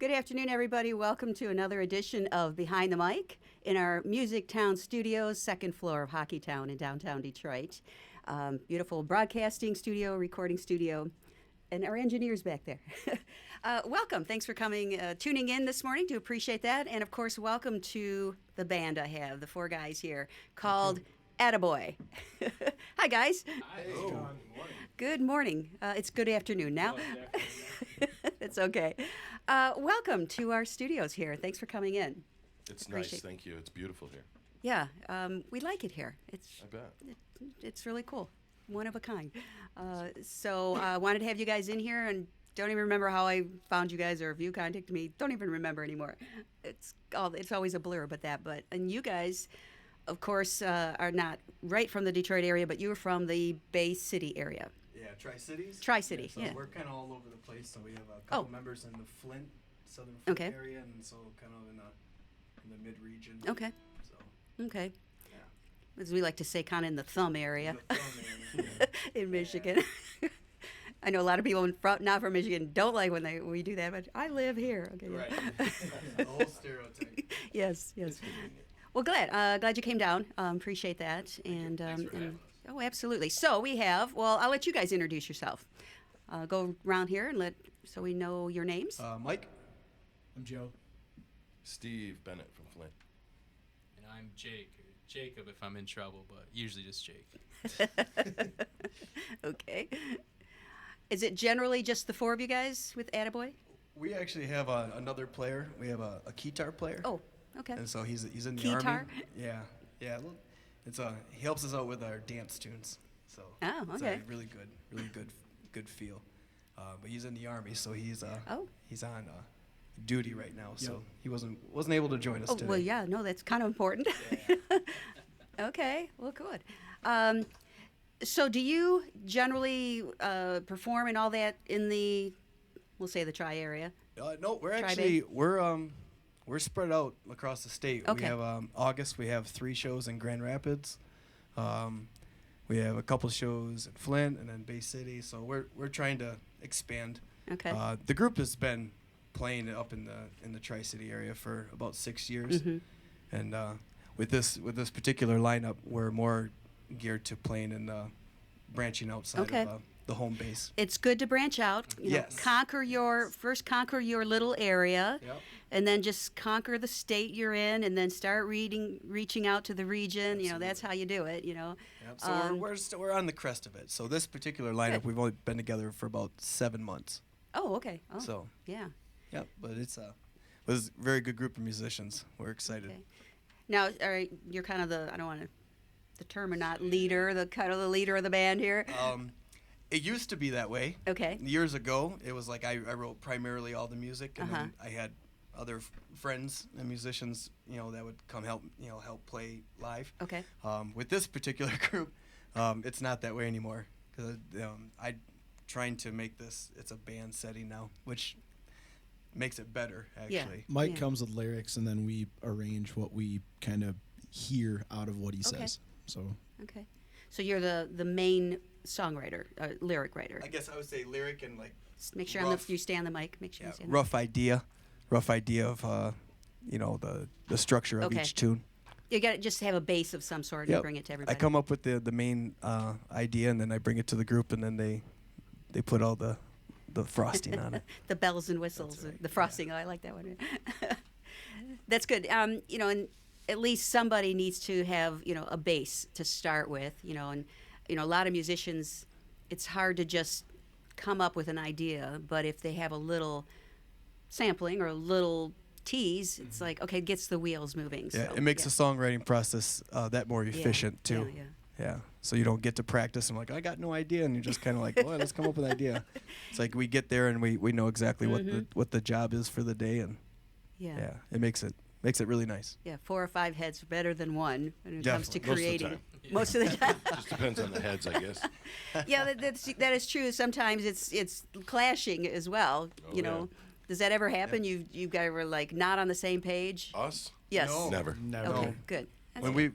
Good afternoon, everybody. Welcome to another edition of Behind the Mic in our MusicTown studios, second floor of Hockeytown in downtown Detroit. Beautiful broadcasting studio, recording studio, and our engineers back there. Welcome. Thanks for coming, tuning in this morning. Do appreciate that. And, of course, welcome to the band I have, the four guys here, called Attaboy. Hi, guys. Hi. Hey, John. Good morning. Good morning. It's good afternoon now. It's okay. Welcome to our studios here. Thanks for coming in. It's nice, thank you. It's beautiful here. Yeah, we like it here. I bet. It's really cool, one of a kind. So I wanted to have you guys in here, and don't even remember how I found you guys or if you contacted me. Don't even remember anymore. It's always a blur, and you guys, of course, are not right from the Detroit area, but you are from the Bay City area. Yeah, Tri-Cities. Tri-City, So yeah. we're kind of all over the place. So we have a couple members in the Southern Flint Okay. area, and so kind of in the mid-region. Okay. So, Okay. yeah. As we like to say, kind of in the thumb area. The thumb area, yeah. In Michigan. I know a lot of people not from Michigan don't like when we do that, but I live here. Okay, Right. yeah. The whole stereotype. Yes. Well, glad you came down. Appreciate that. Thanks for having us. Oh, absolutely. So I'll let you guys introduce yourself. Go around here and so we know your names. Mike. I'm Joe. Steve Bennett from Flint. And I'm Jake, or Jacob if I'm in trouble, but usually just Jake. Okay. Is it generally just the four of you guys with Attaboy? We actually have another player. We have a guitar player. Oh, okay. And so he's in the Keytar? army. Yeah. It's he helps us out with our dance tunes. So Oh, it's okay. a really good feel. But he's in the army, so he's on duty right now. So he wasn't able to join us Oh, today. well, yeah, no, that's kind of important. Yeah. Okay, well, good. So do you generally perform and all that in we'll say the Tri area? No, we're Tri-Bay? actually we're spread out across the state. Okay. We have August. We have 3 shows in Grand Rapids. We have a couple shows in Flint and then Bay City. So we're trying to expand. Okay. The group has been playing up in the Tri-City area for about 6 years, and with this particular lineup, we're more geared to playing and branching outside Okay. of the home base. It's good to branch out. Yes. Conquer your little area, Yep. and then just conquer the state you're in, and then start reaching out to the region. That's how you do it. Yep. So we're on the crest of it. So this particular lineup, Good. we've only been together for about 7 months. Oh, okay. Oh, So yeah. yep, but it's was a very good group of musicians. We're excited. Okay. Now, all right, you're kind of I don't want to determine not leader, the leader of the band here. It used to be that way. Okay. Years ago, it was like I wrote primarily all the music, and then I had other friends and musicians, that would come help play live. Okay. With this particular group, it's not that way anymore, because I'm trying to make it's a band setting now, which makes it better, actually. Mike comes with lyrics, and then we arrange what we kind of hear out of what he Okay. says. So Okay. So you're the main songwriter, lyric writer. I guess I would say lyric and Just make sure rough- you stay on the mic. Make sure you stay on rough idea of the structure of Okay. each tune. You got to just have a base of some sort and Yep. bring it to everybody. I come up with the main idea, and then I bring it to the group, and then they put all the frosting on it. The bells and whistles, That's right. the frosting. Oh, I like that one. That's good. And at least somebody needs to have a base to start with. And a lot of musicians, it's hard to just come up with an idea, but if they have a little sampling or a little tease, it's like, okay, it gets the wheels moving. Yeah, So, it makes the songwriting process that more efficient too. Yeah. Yeah, so you don't get to practice. I'm like, I got no idea, and you're just kind of like, well, let's come up with an idea. It's like we get there and we know exactly what the job is for the day, and Yeah. it makes it really nice. Yeah, 4 or 5 heads are better than one when it comes to Definitely. Most creating. Most of the time. of the time. Just depends on the heads, I guess. Yeah, that is true. Sometimes it's clashing as well. Oh, you know, does that ever happen? You guys were like not on the same page. Us? Yes. No. Never. never. Okay. Good. That's When good.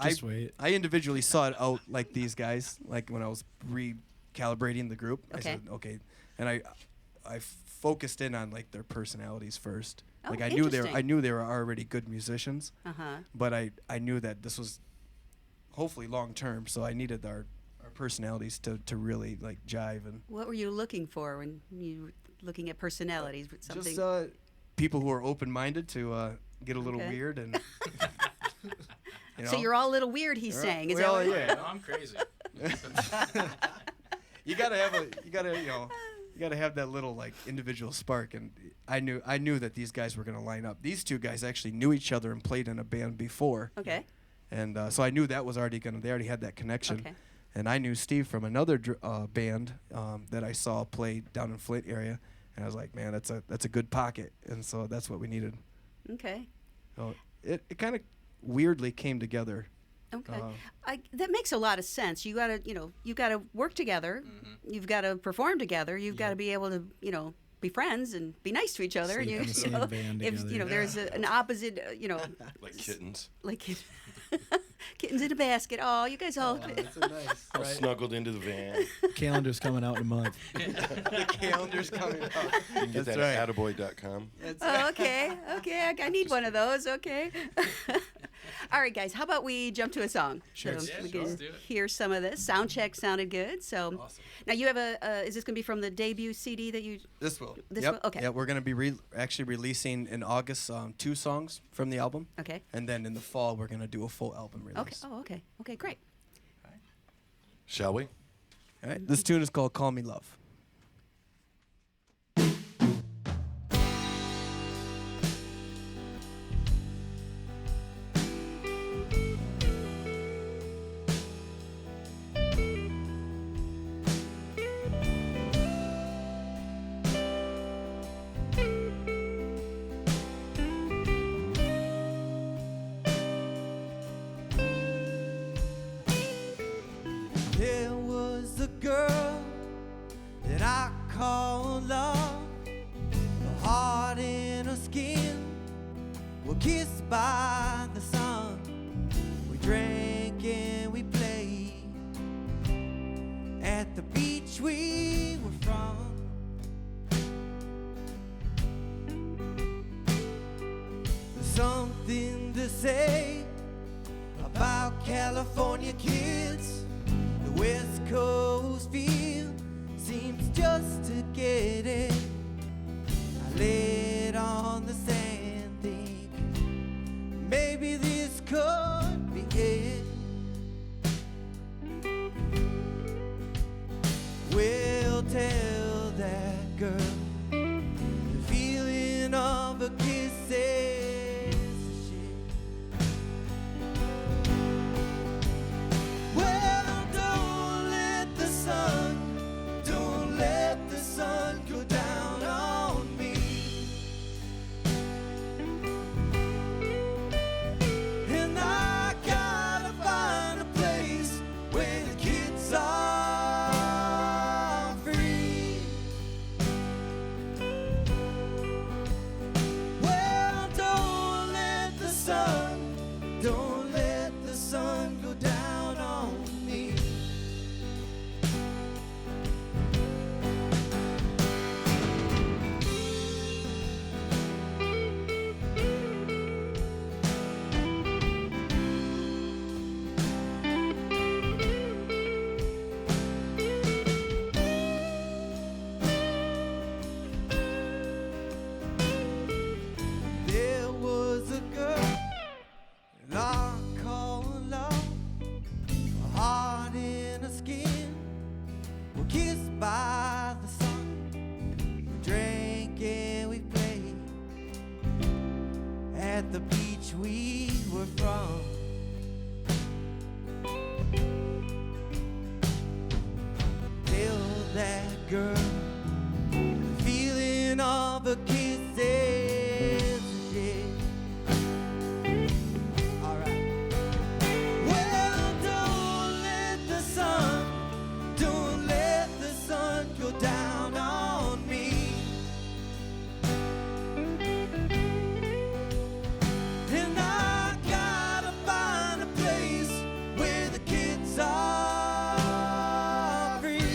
Just wait. I individually sought out like these guys, like when I was recalibrating the group. I Okay. said, okay, and I focused in on like their personalities first. Oh, Like I interesting. knew they were already good musicians, Uh-huh. but I knew that this was hopefully long term, so I needed our personalities to really like jive. And What were you looking for when you were looking at personalities? Something. just people who are open minded to get a little Okay. weird and you know. So you're all a little weird, he's We're saying. Is all- that well, what- yeah. No, I'm crazy. you gotta have that little like individual spark, and I knew that these guys were gonna line up. These two guys actually knew each other and played in a band before, Okay. and so I knew that was already they already had that connection. Okay. And I knew Steve from another band that I saw play down in Flint area, and I was like, man, that's a good pocket, and so that's what we needed. Okay. So it kind of weirdly came together. Okay. That makes a lot of sense. You gotta, you gotta work together. You've got to perform together. You've got to be able to, be friends and be nice to each other. Sleep in the same van if together. there's an opposite, Like kittens, like kittens in a basket. Oh, you guys all. That's so nice. all snuggled into the van. Calendar's coming out in a month. The calendar's coming out. You can get That's that right. at Attaboy.com. Oh, okay. Okay. I need one of those. Okay. All right, guys. How about we jump to a song? Sure. So Yeah, we sure. can Let's do it. hear some of this. Sound check sounded good. So Awesome. now you have is this going to be from the debut CD that you? This will. This yep. will? Okay. Yeah, we're gonna be actually releasing in August 2 songs from the album, Okay. and then in the fall we're gonna do a full album release. Okay. Oh, okay. Okay. Great. Shall we? All right. This tune is called "Call Me Love." There was a girl that I call love. The heart in her skin were kissed by the sun. We drank and we played at the beach we were from. There's something to say about California kids. The West Coast feel seems just to get it. I laid on the sand thinking maybe this could be it. We'll tell that girl the feeling of a kiss is a shit. Well, don't let the sun go down on me. And I gotta find a place where the kids are free. Well, don't let the sun go down on me. There was a girl that I call love. A heart in her skin were kissed by the sun. We drank and we played at the beach we were from. Tell that girl the feeling of a kiss is a shit. All right. Well, don't let the sun go down on me. And I gotta find a place where the kids are free.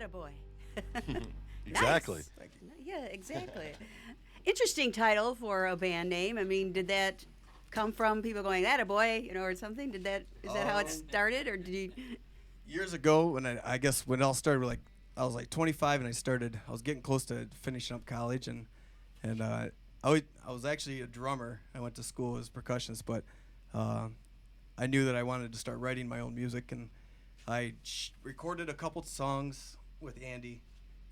Attaboy. Exactly. Nice. Yeah, exactly. Interesting title for a band name. I mean, did that come from people going Attaboy, or something? Is that how it started, or did you? Years ago, when I guess when it all started, I was like 25, and I was getting close to finishing up college, and I was actually a drummer. I went to school as a percussionist, but I knew that I wanted to start writing my own music, and I recorded a couple songs with Andy,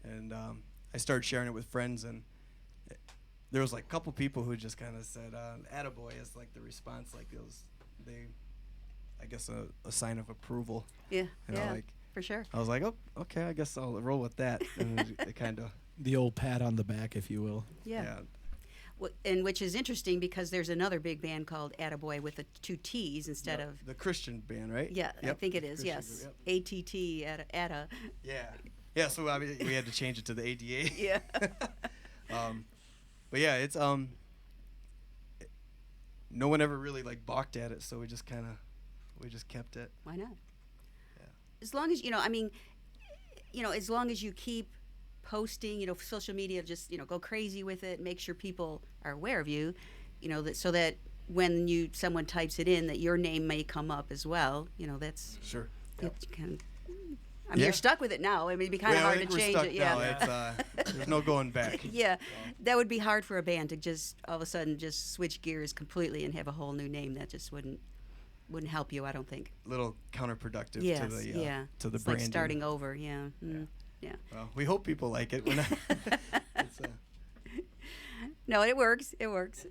and I started sharing it with friends, and there was like a couple people who just kind of said "Attaboy" is like the response, like it was I guess a sign of approval. Yeah, Yeah, for sure. I was like, oh, okay, I guess I'll roll with that, and it kind of The old pat on the back, if you will. Yeah. And which is interesting because there's another big band called Attaboy with the 2 T's instead of. the Christian band, right? Yeah, I Yep. think it is. Christian Yes, group, yep. ATT Atta. Yeah. So I mean, we had to change it to the ADA. Yeah. But yeah, it's no one ever really like balked at it, so we just kept it. Why not? Yeah. As long as as long as you keep posting, social media, just go crazy with it, make sure people are aware of you, that so that when someone types it in, that your name may come up as well. That's Sure. it's kind of. I mean, Yeah. you're stuck with it now. I mean, it'd be kind of I hard think to we're change stuck it. Yeah. now. It's there's no going back. Yeah, that would be hard for a band to just all of a sudden just switch gears completely and have a whole new name. That just wouldn't help you, I don't think. Little counterproductive Yes, to the yeah. to the It's branding. like starting over. Yeah. Yeah. Well, we hope people like it. We're not, it's, No, it works. It works.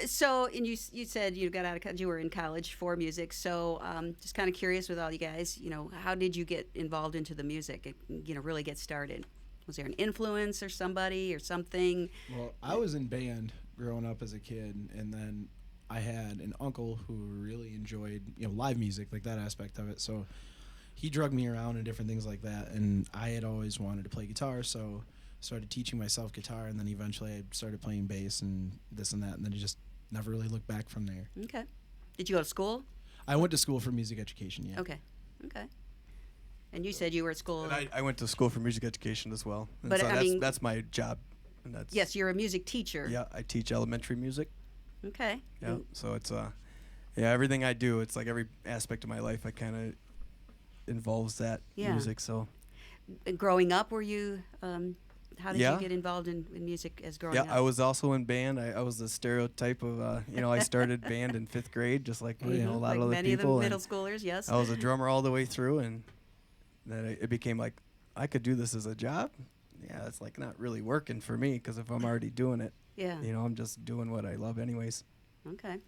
So, and you said you got out of college. You were in college for music. So, just kind of curious with all you guys. How did you get involved into the music? Really get started. Was there an influence or somebody or something? Well, I was in band growing up as a kid, and then I had an uncle who really enjoyed live music, like that aspect of it. So he drugged me around and different things like that, and I had always wanted to play guitar, so started teaching myself guitar, and then eventually I started playing bass and this and that, and then I just never really looked back from there. Okay. Did you go to school? I went to school for music education, yeah. Okay. And you said you were at school. and I went to school for music education as well. And But, so I mean- that's my job. And that's Yes, you're a music teacher. Yeah, I teach elementary music. Okay. Yeah. So it's everything I do, it's like every aspect of my life I kind of involves that Yeah. music. So Growing up, were you? How did Yeah. you get involved in music as growing yeah, up? I was also in band. I was the stereotype of I started band in 5th grade, just like a lot like of other many people. of the and middle schoolers. Yes. I was a drummer all the way through, and then it became like I could do this as a job. Yeah, it's like not really working for me because if I'm already doing it, Yeah. I'm just doing what I love anyways. Okay.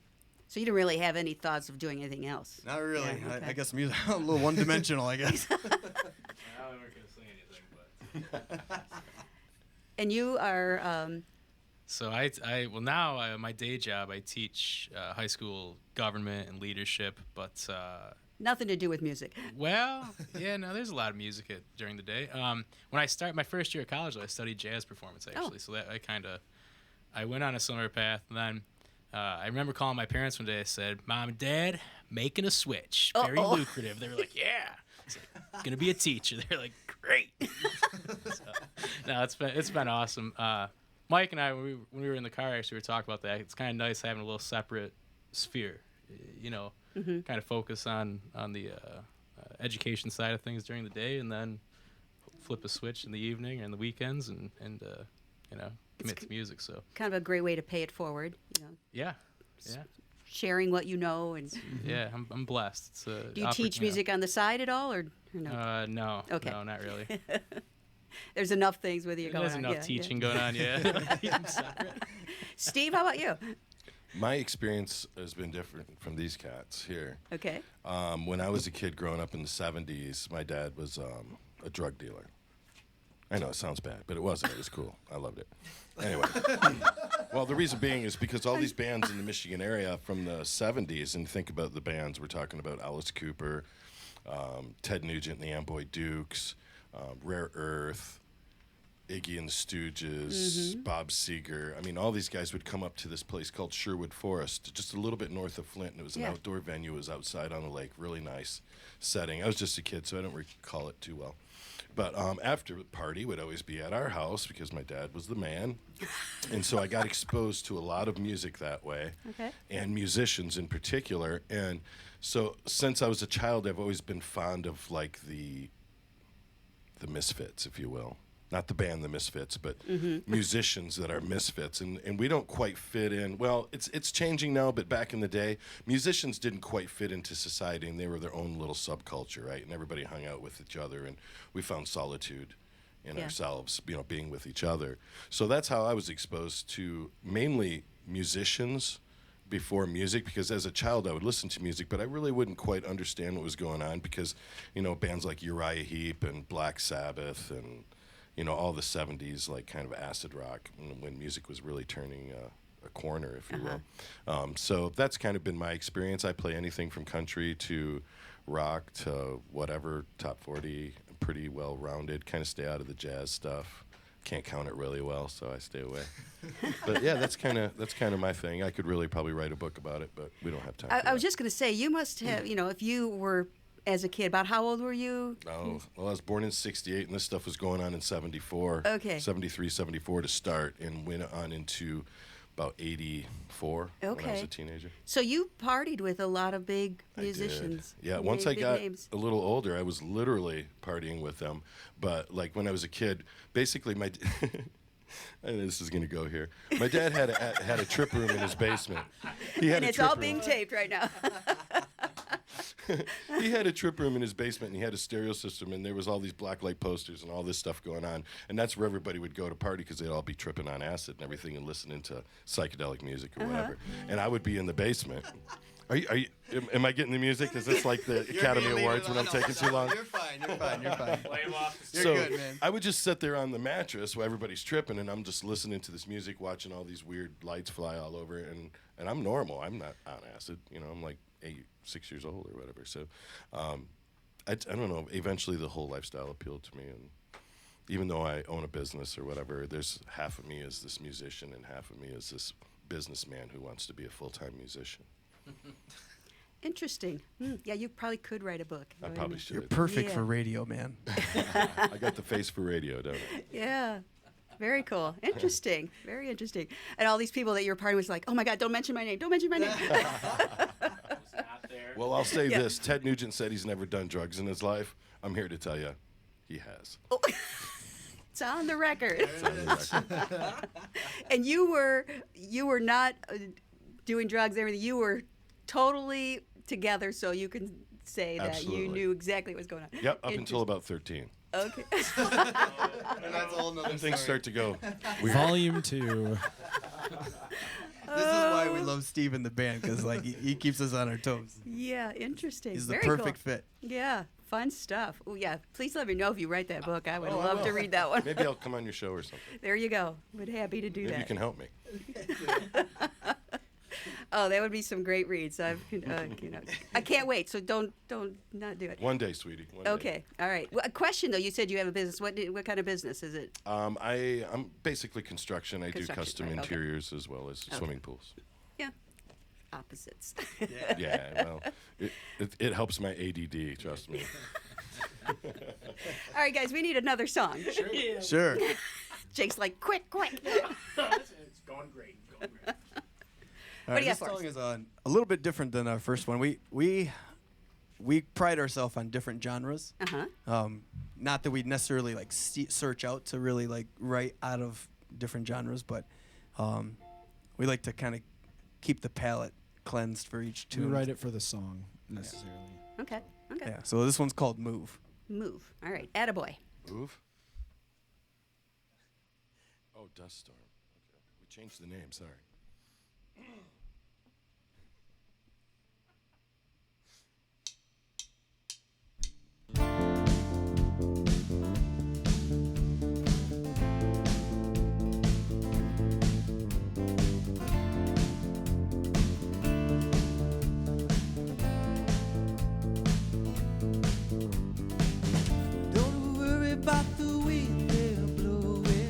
So you didn't really have any thoughts of doing anything else. Not really. Yeah, okay. I guess music a little one-dimensional, I guess. I'm not gonna say anything, but. And you are. So my day job, I teach high school government and leadership, but Nothing to do with music. there's a lot of music during the day. When I started my first year of college, I studied jazz performance actually. So that I went on a similar path, and then I remember calling my parents one day. I said, "Mom and Dad, making a switch, very lucrative." They were like, "Yeah." I was like, "Gonna be a teacher." They're like, "Great." So, no, it's been awesome. Mike and I, when we were in the car, actually, we were talking about that. It's kind of nice having a little separate sphere, kind of focus on the education side of things during the day, and then flip a switch in the evening or in the weekends, and commit to music. So Kind of a great way to pay it forward. yeah. Sharing what you know and. Yeah, I'm blessed. It's, Do you teach music on the side at all, or no? No. Okay. No, not really. There's enough things with you going There's on. enough yeah, teaching going on, yeah. Steve, how about you? My experience has been different from these cats here. Okay. When I was a kid growing up in the 70s, my dad was a drug dealer. I know it sounds bad, but it wasn't. It was cool. I loved it. Anyway, well, the reason being is because all these bands in the Michigan area from the 70s, and think about the bands, we're talking about Alice Cooper, Ted Nugent and the Amboy Dukes, Rare Earth, Iggy and the Stooges, Bob Seger. I mean, all these guys would come up to this place called Sherwood Forest, just a little bit north of Flint, and it was an outdoor venue. It was outside on the lake, really nice setting. I was just a kid, so I don't recall it too well. But after the party would always be at our house because my dad was the man. And so I got exposed to a lot of music that way, and musicians in particular. And so since I was a child, I've always been fond of like the Misfits, if you will. Not the band The Misfits, but musicians that are misfits. And we don't quite fit in. Well, it's changing now, but back in the day, musicians didn't quite fit into society, and they were their own little subculture, right? And everybody hung out with each other, and we found solitude in ourselves, being with each other. So that's how I was exposed to mainly musicians before music, because as a child I would listen to music, but I really wouldn't quite understand what was going on because, bands like Uriah Heep and Black Sabbath and all the 70s, like kind of acid rock, when music was really turning a corner, if you will. So that's kind of been my experience. I play anything from country to rock to whatever, top 40, pretty well-rounded, kind of stay out of the jazz stuff. Can't count it really well, so I stay away. But yeah, that's kind of my thing. I could really probably write a book about it, but we don't have time. I was just going to say, you must have, if you were as a kid, about how old were you? Oh, well, I was born in 68, and this stuff was going on in 74. Okay. 73, 74 to start, and went on into about 84 when I was a teenager. So you partied with a lot of big musicians. Yeah, once I got a little older, I was literally partying with them. But like when I was a kid, basically my and this is going to go here. My dad had a trip room in his basement. And it's all being taped right now. He had a trip room in his basement, and he had a stereo system, and there was all these blacklight posters and all this stuff going on. And that's where everybody would go to party because they'd all be tripping on acid and everything and listening to psychedelic music or whatever. And I would be in the basement. Am I getting the music? Is this like the Academy Awards when I'm taking too long? You're fine. You're So good, man. I would just sit there on the mattress while everybody's tripping, and I'm just listening to this music, watching all these weird lights fly all over, and I'm normal. I'm not on acid. I'm like 6 years old or whatever. So I don't know. Eventually, the whole lifestyle appealed to me, and even though I own a business or whatever, there's half of me is this musician and half of me is this businessman who wants to be a full-time musician. Interesting. Yeah, you probably could write a book. I probably should. You're perfect for radio, man. I got the face for radio, don't I? Yeah. Very cool. Interesting. Very interesting. And all these people that you're partying with, like, oh my God, don't mention my name. Don't mention my name. Well, I'll say this. Ted Nugent said he's never done drugs in his life. I'm here to tell you, he has. Oh. It's on the record. It's on the record. And you were not doing drugs and everything. You were totally together, so you can say that you knew exactly what was going on. Yep, up until about 13. Okay. And that's a whole nother And things story. start to go weird. Volume 2. This is why we love Steve in the band, because like he keeps us on our toes. Yeah, interesting. He's the Very perfect cool. fit. Yeah, fun stuff. Oh yeah, please let me know if you write that book. I would love to read that one. Maybe I'll come on your show or something. There you go. Would happy to do Maybe that. you can help me. Oh, that would be some great reads. I can't wait. So don't not do it. One day, sweetie. One day. Okay. All right. Well, a question though. You said you have a business. What kind of business is it? I'm basically construction. I do custom right, okay. interiors as well as swimming pools. Yeah. Opposites. Yeah, well, it helps my ADD, trust me. All right, guys. We need another song. Sure. Jake's like, quick. It's going great. What do you This got for us? song is a little bit different than our first one. We pride ourselves on different genres. Uh-huh. Not that we necessarily like search out to really like write out of different genres, but we like to kind of keep the palette cleansed for each We tune. write it for the song, necessarily. Okay. Yeah. So this one's called "Move." Move. All right. Attaboy. Move? Oh, Dust Storm. Okay. We changed the name, sorry. Don't worry about the wind they're blowing.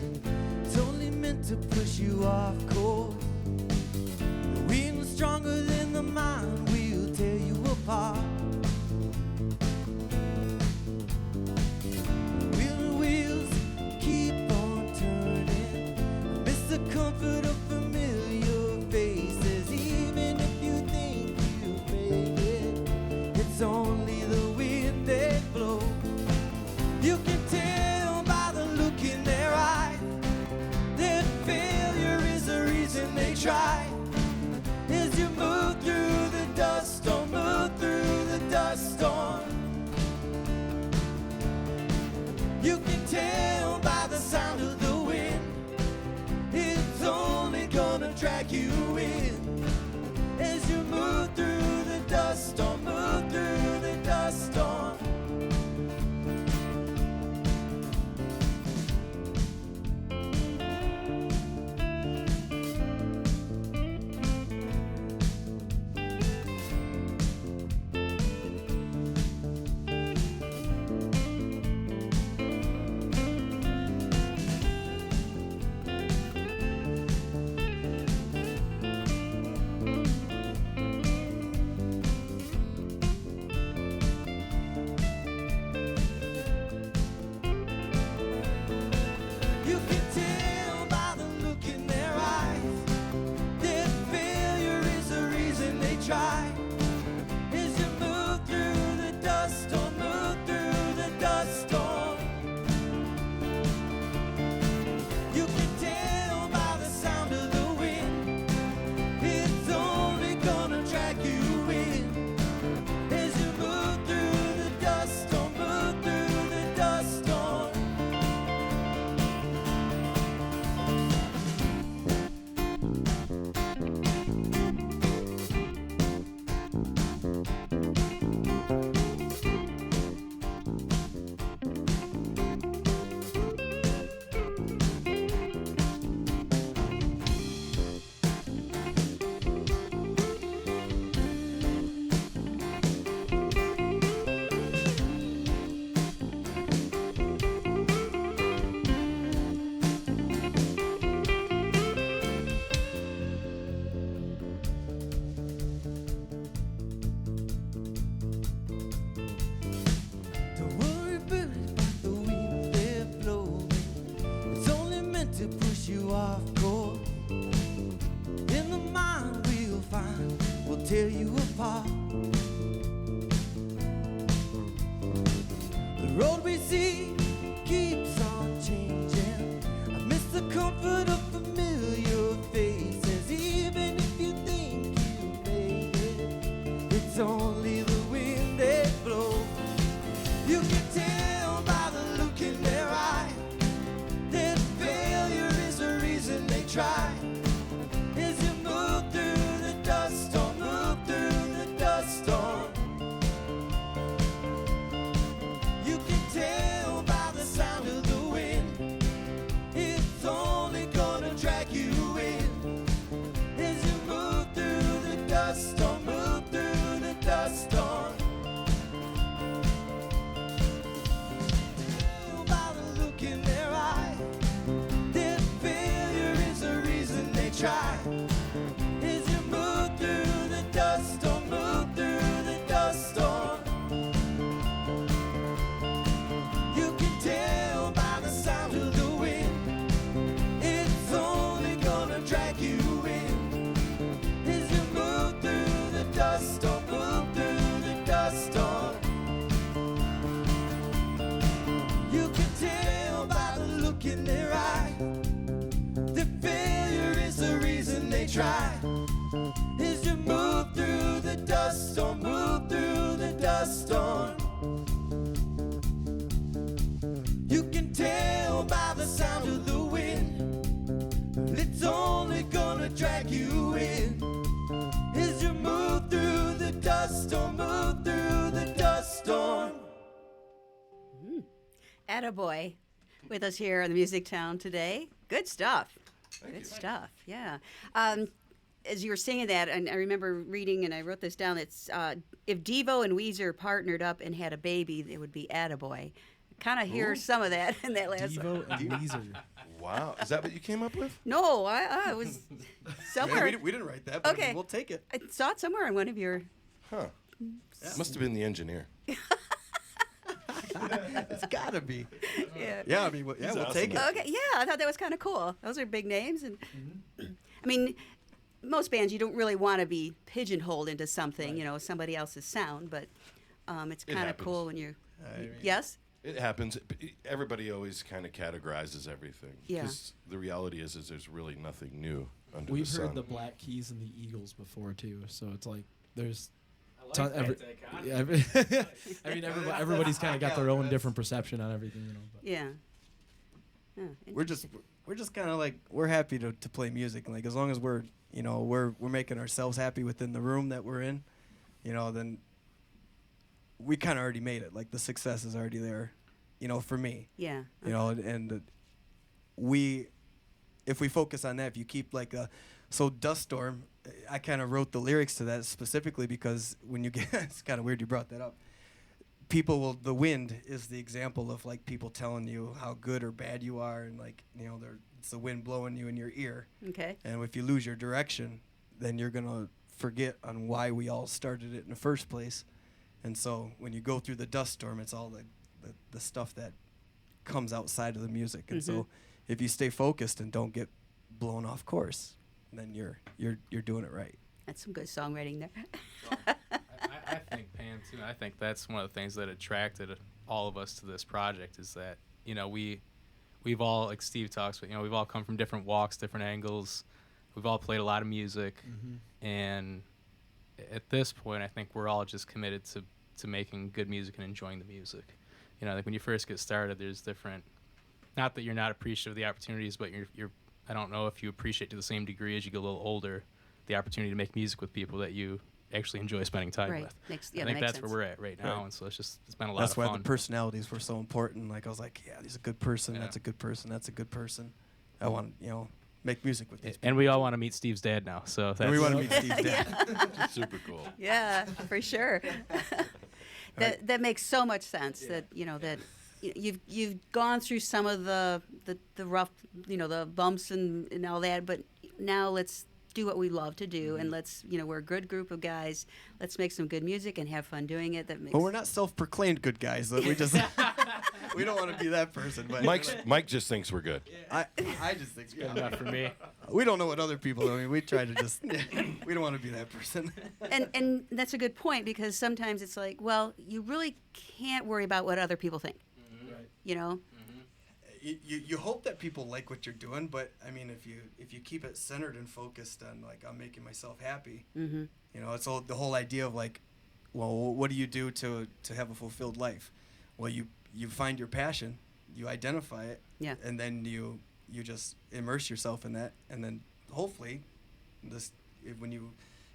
tear you apart. The road we see keeps on changing. I miss the comfort of familiar faces. Even if you think you made it, it's only the wind that blows. You can tell by the look in their eye that failure is the reason they try. As you move through the dust storm, move through the dust storm. You can tell by the sound of the wind, it's only gonna drag you in. As you move through the dust storm, move through the dust storm. Tell by the look in their eye that failure is the reason they try. As you move through the dust storm, move through the dust storm. You can tell by the sound of the wind, it's only gonna drag you in. As you move through the dust storm, move through the dust storm. You can tell by the look in their eye that failure is the reason they try. As you move through the dust storm, move through the dust storm. You can tell by the sound of the wind, it's only gonna drag you in. As you move through the dust storm, move through the dust storm. Attaboy with us here on the Music Town today. Good stuff. Good stuff. Yeah. As you were singing that, and I remember reading, and I wrote this down. It's if Devo and Weezer partnered up and had a baby, it would be Attaboy. Kind of hear some of that in that last. Devo and Weezer. Wow. Is that what you came up with? No, I was somewhere. We didn't write that, but Okay. we'll take it. I saw it somewhere on one of your. Huh. Must have been the engineer. It's gotta be. Yeah. Yeah, I mean, we'll take it. Okay, yeah, I thought that was kind of cool. Those are big names, and I mean, most bands you don't really want to be pigeonholed into something, you know, somebody else's sound, but it's kind of happens. cool when you're. I mean, Yes. It happens. Everybody always kind of categorizes everything. Yeah. Because the reality is there's really nothing new under We've the heard sun. the Black Keys and the Eagles before too, so it's like there's. I like that I mean, everybody's kind of got their own different perception on everything, you know. But. Yeah. we're just kind of like, we're happy to play music. Like, as long as we're making ourselves happy within the room that we're in, you know, then we kind of already made it. Like, the success is already there, you know, for me. Yeah. You know, and if we focus on that, if you keep like so Dust Storm, I kind of wrote the lyrics to that specifically because when you get, it's kind of weird you brought that up. The wind is the example of like people telling you how good or bad you are, and like, you know, it's the wind blowing you in your ear. Okay. And if you lose your direction, then you're gonna forget on why we all started it in the first place. And so when you go through the dust storm, it's all the stuff that comes outside of the music. And so if you stay focused and don't get blown off course, then you're doing it right. That's some good songwriting there. I think Pam too. I think that's one of the things that attracted all of us to this project is that, you know, we've all, like Steve talks about, you know, we've all come from different walks, different angles. We've all played a lot of music, and at this point, I think we're all just committed to making good music and enjoying the music. You know, like when you first get started, there's different. Not that you're not appreciative of the opportunities, but you're. I don't know if you appreciate to the same degree as you get a little older the opportunity to make music with people that you actually enjoy spending time Right. with. Yeah, I that think makes that's sense. where we're at right now, and so it's been a lot That's of why fun. the personalities were so important. Like, I was like, yeah, he's a good person. Yeah. That's a good person. That's a good person. I want to, you know, make music with these people. And we all want to meet Steve's dad now, so that's And we want to meet Steve's dad. Super cool. Yeah, for sure. That makes so much sense. That you know that you've gone through some of the rough, you know, the bumps and all that, but now let's do what we love to do, and let's, we're a good group of guys. Let's make some good music and have fun doing it. That makes. Well, we're not self-proclaimed good guys. We just we don't want to be that person. But Mike just thinks we're good. I just think Good enough for me. we don't know what other people do. I mean, we try to just we don't want to be that person. And that's a good point, because sometimes it's like, well, you really can't worry about what other people think. Right. You know. You hope that people like what you're doing, but I mean, if you keep it centered and focused on like I'm making myself happy, it's the whole idea of like, well, what do you do to have a fulfilled life? Well, you find your passion, you identify it, and then you just immerse yourself in that, and then hopefully, when you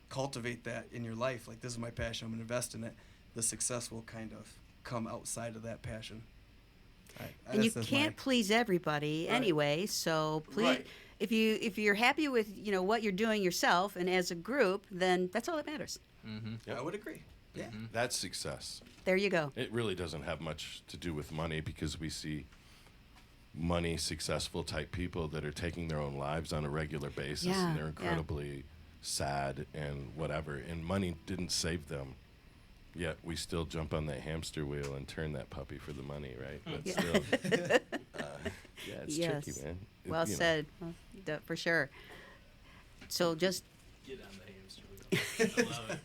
cultivate that in your life, like this is my passion, I'm gonna invest in it, the success will kind of come outside of that passion. And you can't please everybody anyway, so please, if you're happy with what you're doing yourself and as a group, then that's all that matters. Yep. I would agree. Yeah. That's success. There you go. It really doesn't have much to do with money, because we see money successful type people that are taking their own lives on a regular basis, and they're incredibly sad and whatever, and money didn't save them. Yet we still jump on that hamster wheel and turn that puppy for the money, right? But still, it's tricky, man. Well said. Well, for sure. So just Get on the hamster wheel. I love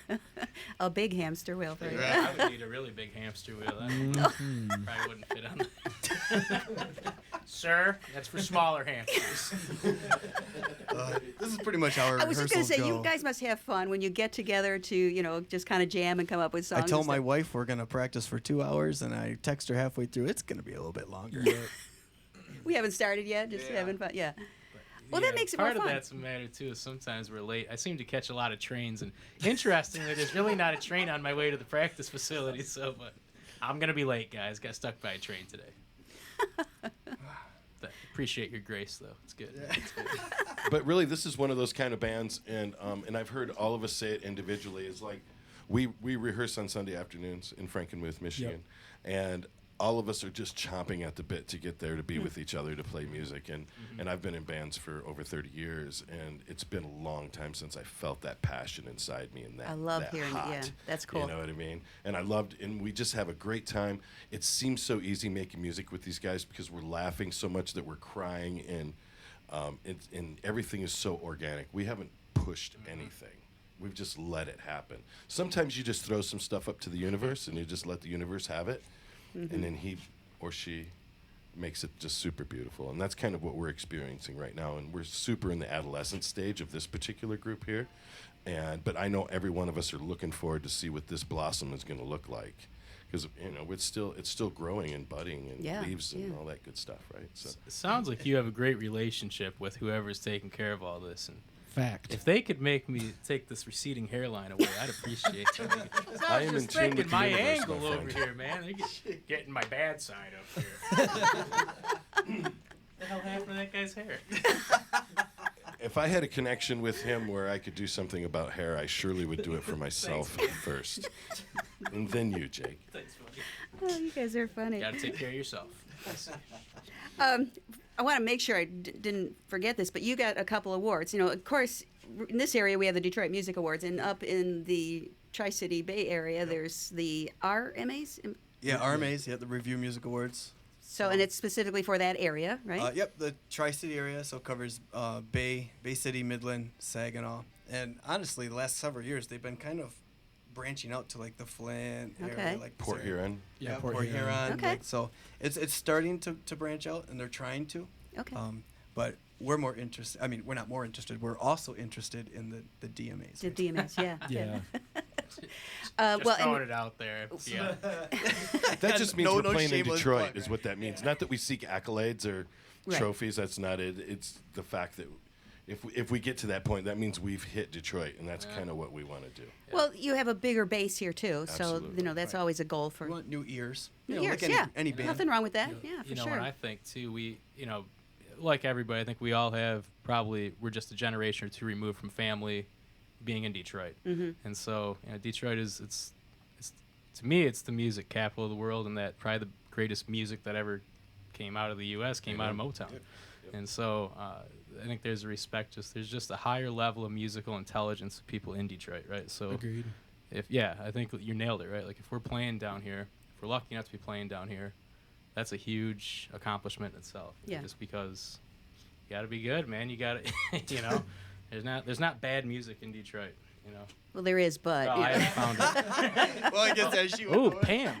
it. a big hamster wheel for you. I would need a really big hamster wheel. That probably wouldn't fit on the Sir, that's for smaller hamsters. This is pretty much how our I was just going rehearsals to say, go. you guys must have fun when you get together to, just kind of jam and come up with songs. I tell and my stuff. wife we're gonna practice for 2 hours, and I text her halfway through. It's gonna be a little bit longer. We haven't started yet, just having fun. Yeah. Well, that makes it part more of fun. that's a matter too. Is sometimes we're late. I seem to catch a lot of trains, and interestingly, there's really not a train on my way to the practice facility. So, but I'm gonna be late, guys. Got stuck by a train today. Appreciate your grace, though. It's good. It's good. But really, this is one of those kind of bands, and I've heard all of us say it individually. Is like we rehearse on Sunday afternoons in Frankenmuth, Michigan, and all of us are just chomping at the bit to get there to be with each other to play music. And I've been in bands for over 30 years, and it's been a long time since I felt that passion inside me and that I love that hearing it. hot, Yeah, that's cool. You know what I mean? And and we just have a great time. It seems so easy making music with these guys because we're laughing so much that we're crying, and everything is so organic. We haven't pushed anything. We've just let it happen. Sometimes you just throw some stuff up to the universe, and you just let the universe have it. And then he or she makes it just super beautiful. And that's kind of what we're experiencing right now. And we're super in the adolescent stage of this particular group here. But I know every one of us are looking forward to see what this blossom is going to look like. Because, it's still growing and budding and leaves and all that good stuff, right? So It sounds like you have a great relationship with whoever's taking care of all this. And Fact. if they could make me take this receding hairline away, I'd appreciate it. I am in tune with the my universe, angle my over friend. here, man. They're getting my bad side up here. What the hell happened to that guy's hair? if I had a connection with him where I could do something about hair, I surely would do it for myself first. And then you, Jake. Thanks, buddy. Oh, you guys are funny. Gotta take care of yourself. I want to make sure I didn't forget this, but you got a couple awards.꯫ Of course, in this area we have the Detroit Music Awards, and up in the Tri-City Bay area, there's the RMAs. Yeah, RMAs, the Review Music Awards. So, and it's specifically for that area, right? Yep, the Tri-City area, so it covers Bay City, Midland, Saginaw. And honestly, the last several years, they've been kind of branching out to like the Flint area, like Port Huron. Yeah, Port Port Huron. Huron. Okay. So it's starting to branch out, and they're trying to. Okay. But we're more interested. I mean, we're not more interested. We're also interested in the DMAs. The DMAs, yeah. Yeah. Just well, throwing and it out there. Yeah. That just means No- we're no playing in shameless Detroit, plug, is right? what that means. Not that we seek accolades or Right. trophies. That's not it. It's the fact that if we get to that point, that means we've hit Detroit, and that's kind of what we want to do. well, you have a bigger base here too, so Absolutely. that's always a goal for We want new ears. years. Like any, yeah, any band. nothing wrong with that. Yeah, for You know sure. what I think too, we like everybody, I think we all have we're just a generation or two removed from family being in Detroit. And so Detroit it's to me it's the music capital of the world, and that probably the greatest music that ever came out of the US came out of Motown. Yep. And so I think there's a respect. There's just a higher level of musical intelligence of people in Detroit, right? So Agreed. I think you nailed it, right? Like if we're playing down here, if we're lucky enough to be playing down here, that's a huge accomplishment in itself. Yeah. Just because you got to be good, man. You got to, there's not bad music in Detroit, Well, there is, but Oh, I haven't found it. Well, I guess as she Oh, Pam.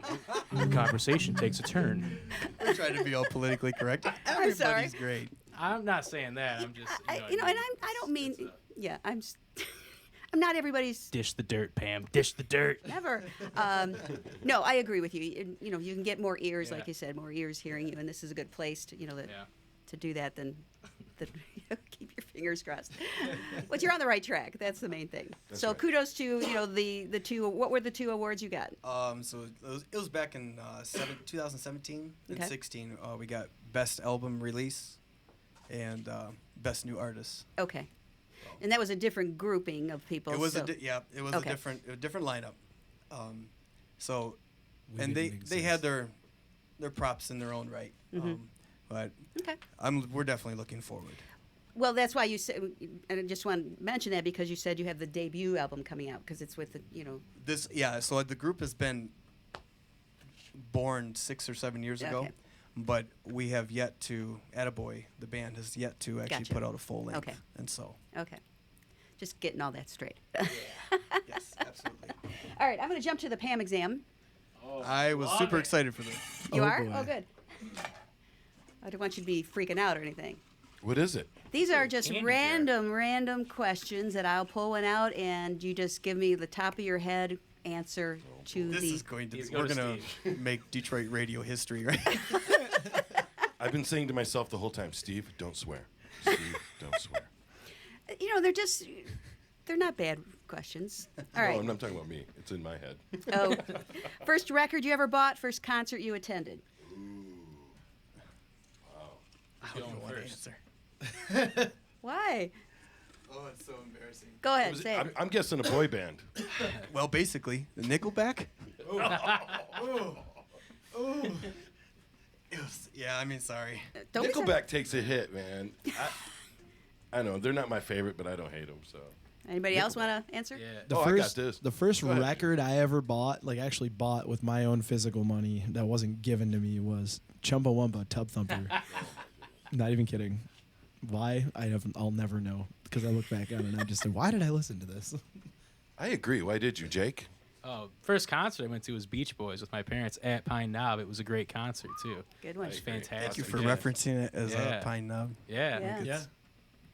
The conversation takes a turn. We're trying to be all politically correct. I'm sorry. Everybody's great. I'm not saying that. I'm just, and I don't mean, I'm not everybody's. Dish the dirt, Pam. Dish the dirt. Never. No, I agree with you. You can get more ears, Yeah. like you said, more ears hearing you, and this is a good place to, Yeah. to do that. Than keep your fingers crossed. But you're on the right track. That's the main thing. That's So right. kudos to the two. What were the two awards you got? So it was back in 2017 and Okay. 16. We got Best Album Release and Best New Artist. Okay. And that was a different grouping of people. It was so. it was Okay. a different lineup. So, We and didn't they had exist. their props in their own right. But Okay. we're definitely looking forward. Well, that's why you said, and I just want to mention that because you said you have the debut album coming out because it's with the, So the group has been born 6 or 7 years ago, Okay. but we have yet to. Attaboy, the band, has yet to actually Gotcha. put out a full length. Okay. And so, Okay. Just getting all that straight. yes, absolutely. All right, I'm going to jump to the Pam exam. I was super excited for this. You Oh, are? boy. Oh, good. I don't want you to be freaking out or anything. What is it? These are just Candy random questions that I'll pull one out, and you just give me the top of your head answer to This the. is going to He's be. We're going to gonna make Detroit radio history, right? I've been saying to myself the whole time, Steve, don't swear. Steve, don't swear. They're not bad questions. All No, right. I'm not talking about me. It's in my head. Oh, first record you ever bought, first concert you attended. I don't know what to first. answer. Why? Oh, it's so embarrassing. Go ahead, Was it- say it. I'm guessing a boy band. Well, basically, the Nickelback. Yeah, I mean, sorry. Don't be sorry. Nickelback takes a hit, man. I know they're not my favorite, but I don't hate them. So Anybody else want to answer? Yeah. The Oh, I first, got this. The first Go ahead. record I ever bought, like actually bought with my own physical money that wasn't given to me, was Chumbawamba Tub Thumper. Not even kidding. Why? I'll never know because I look back on it and I just said, why did I listen to this? I agree. Why did you, Jake? Oh, first concert I went to was Beach Boys with my parents at Pine Knob. It was a great concert too. Good one. It was agree. fantastic. Thank you for yeah. referencing it as Yeah. a Pine Knob. Yeah. Yeah. Yeah. Yeah.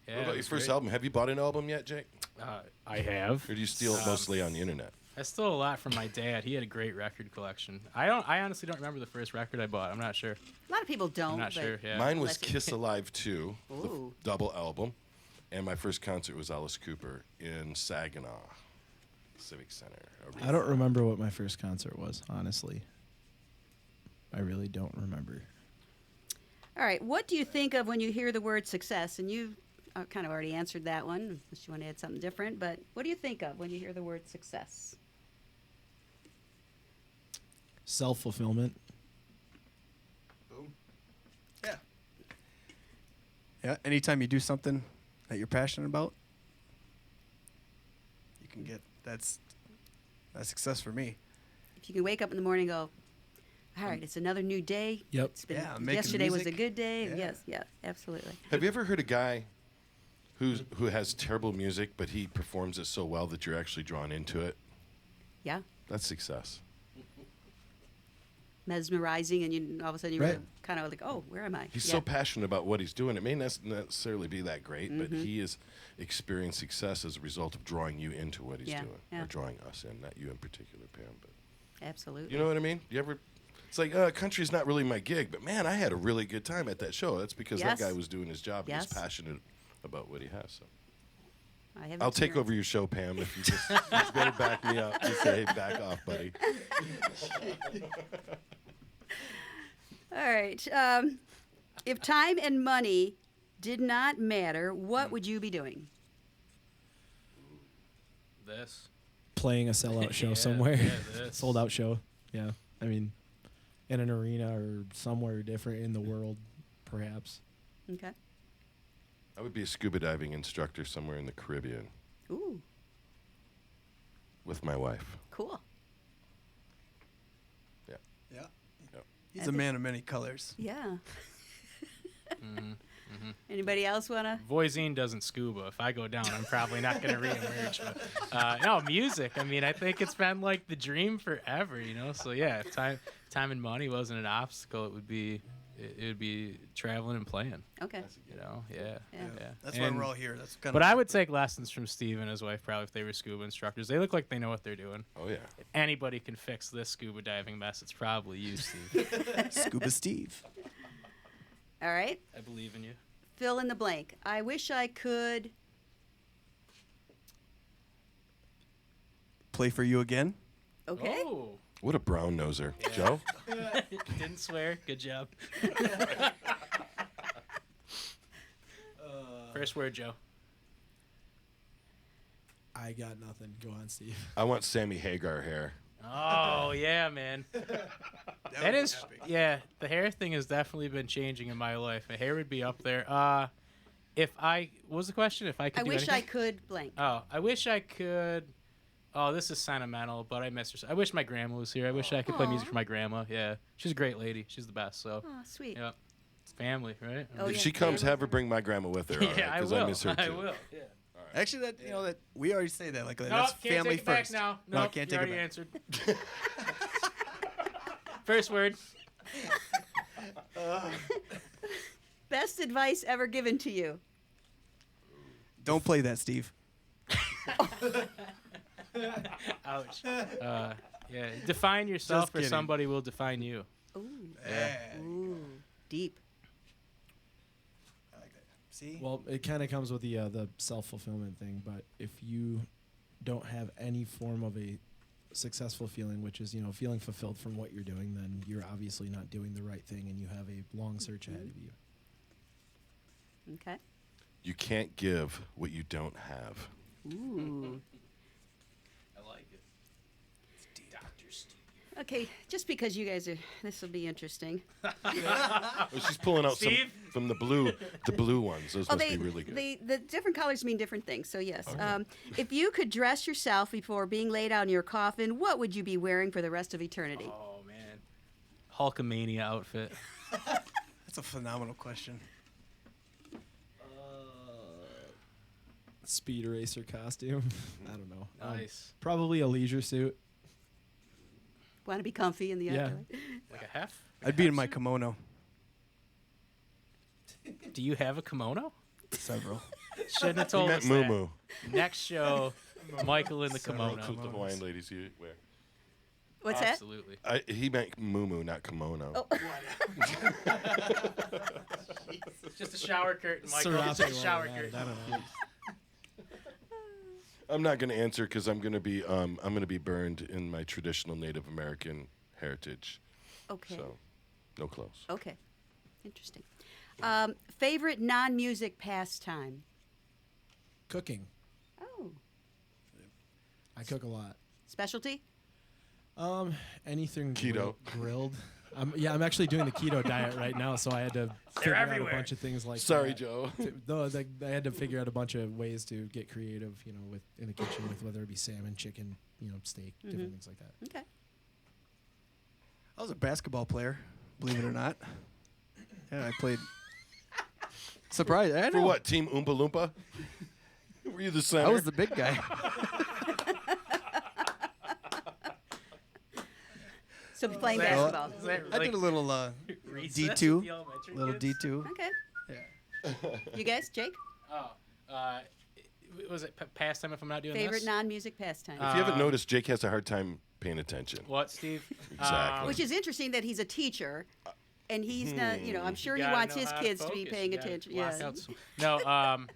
Yeah, What it about your was first great. album? Have you bought an album yet, Jake? I have. Or do you steal it mostly on the internet? I stole a lot from my dad. He had a great record collection. I honestly don't remember the first record I bought. I'm not sure. A lot of people don't. I'm not but sure. Yeah. Mine was Let's- Kiss Alive 2, the Ooh. double album. And my first concert was Alice Cooper in Saginaw Civic Center. I don't remember what my first concert was, honestly. I really don't remember. All right. What do you think of when you hear the word success? And you kind of already answered that one, unless you want to add something different. But what do you think of when you hear the word success? Self-fulfillment. Boom. Yeah. Yeah. Anytime you do something that you're passionate about, you can get that's success for me. If you can wake up in the morning and go, all right, it's another new day. Yep. It's been, Yeah, I'm making yesterday was a music. good day. Yeah. Yes, yeah, absolutely. Have you ever heard a guy who has terrible music, but he performs it so well that you're actually drawn into it? Yeah. That's success. Mesmerizing, and you all of a sudden you're Right. kind of like, oh, where am I? He's Yeah. so passionate about what he's doing. It may not necessarily be that great, but Mm-hmm. he has experienced success as a result of drawing you into what he's Yeah, doing, yeah. or drawing us in. Not you in particular, Pam, but Absolutely. you know what I mean. You ever? It's like country's not really my gig, but man, I had a really good time at that show. That's because Yes. that guy was doing his job and Yes. was passionate about what he has. So I have I'll take experienced- over your show, Pam, if you just better back me up. Just say, hey, back off, buddy. All right. If time and money did not matter, what would you be doing? This. Playing a sellout show Yeah, somewhere. yeah, this. Sold out show. Yeah. I mean, in an arena or somewhere different in the world, perhaps. Okay. I would be a scuba diving instructor somewhere in the Caribbean Ooh, with my wife. cool. Yeah. Yep. He's a man of many colors. Yeah. Anybody else want to? Voisine doesn't scuba. If I go down, I'm probably not going to reemerge. But, no, music. I mean, I think it's been like the dream forever, you know? So, yeah, if time and money wasn't an obstacle, it would be traveling and playing, Okay. you know? Yeah. That's why And- we're all here. That's kind But I would take lessons from Steve and his wife probably if they were scuba instructors. They look like they know what they're doing. Oh, yeah. If anybody can fix this scuba diving mess, it's probably you, Steve. Scuba Steve. All right. I believe in you. Fill in the blank. I wish I could. Play for you again. Okay. Oh, What a brown noser. Joe? didn't swear. Good job. First word, Joe. I got nothing. Go on, Steve. I want Sammy Hagar hair. Oh yeah, man. That is, yeah. The hair thing has definitely been changing in my life. My hair would be up there. If I what was the question? If I could I do wish I anything? could blank. Oh, I wish I could. Oh, this is sentimental, but I miss her. I wish my grandma was here. I wish I could play music Aw. for my grandma. Yeah, she's a great lady. She's the best. So, Oh, sweet. yeah, it's family, right? Oh, If yeah. she comes, have her bring my grandma with her. yeah, I Because will. I miss her too. I will. Yeah. Actually, that that we already say that like Nope, that's can't family take it back first. now. No, Nope, can't you take it already back. answered. First word. Best advice ever given to you. Don't play that, Steve. Ouch. Yeah. Define yourself, Just or kidding. somebody will define you. Ooh. Yeah. Ooh. Deep. I like that. See? Well, it kind of comes with the self-fulfillment thing, but if you don't have any form of a successful feeling, which is, feeling fulfilled from what you're doing, then you're obviously not doing the right thing and you have a long search ahead of you. Okay. You can't give what you don't have. Ooh. I like it. Dr. Steve. Okay, just because you guys are, this will be interesting. Oh, she's pulling out some Steve? from the blue ones. Those must be really good. The different colors mean different things. So yes, if you could dress yourself before being laid out in your coffin, what would you be wearing for the rest of eternity? Oh man, Hulkamania outfit. That's a phenomenal question. Speed racer costume. I don't know. Nice. Probably a leisure suit. Want to be comfy in the Yeah. afterlife? Like a hef? I'd be in my kimono. Do you have a kimono? Several. Shouldn't have He told meant us moo that. Next show, Michael in the That's kimono. what the Hawaiian ladies wear. What's that? Absolutely. He meant moo not kimono. Oh. Just a shower curtain, Michael. Serape Just a shower while we're at it, curtain. I don't know. I'm not going to answer because I'm going to be burned in my traditional Native American heritage. Okay. So, no clothes. Okay. Interesting. Favorite non-music pastime? Cooking. Oh. I cook a lot. Specialty? Anything Keto. grilled. I'm actually doing the keto diet right now, so I had to figure out a everywhere. bunch of things like Sorry, that. Joe. No, I had to figure out a bunch of ways to get creative, with in the kitchen with whether it be salmon, chicken, steak, different things like that. Okay. I was a basketball player, believe it or not. Yeah, I played. Surprise! I For know. what? Team Oompa Loompa? Were you the center? I was the big guy. So playing Is that- basketball. is that I like did a little recess with D2, the elementary little kids? D2. Okay. Yeah. You guys, Jake? Oh, was it pastime if I'm not doing Favorite this? non-music pastime? If you haven't noticed, Jake has a hard time paying attention. What, Steve? Exactly. Which is interesting that he's a teacher, and he's not. I'm sure he gotta wants know his how kids to be focus. paying You gotta attention. block Yeah. out some- No,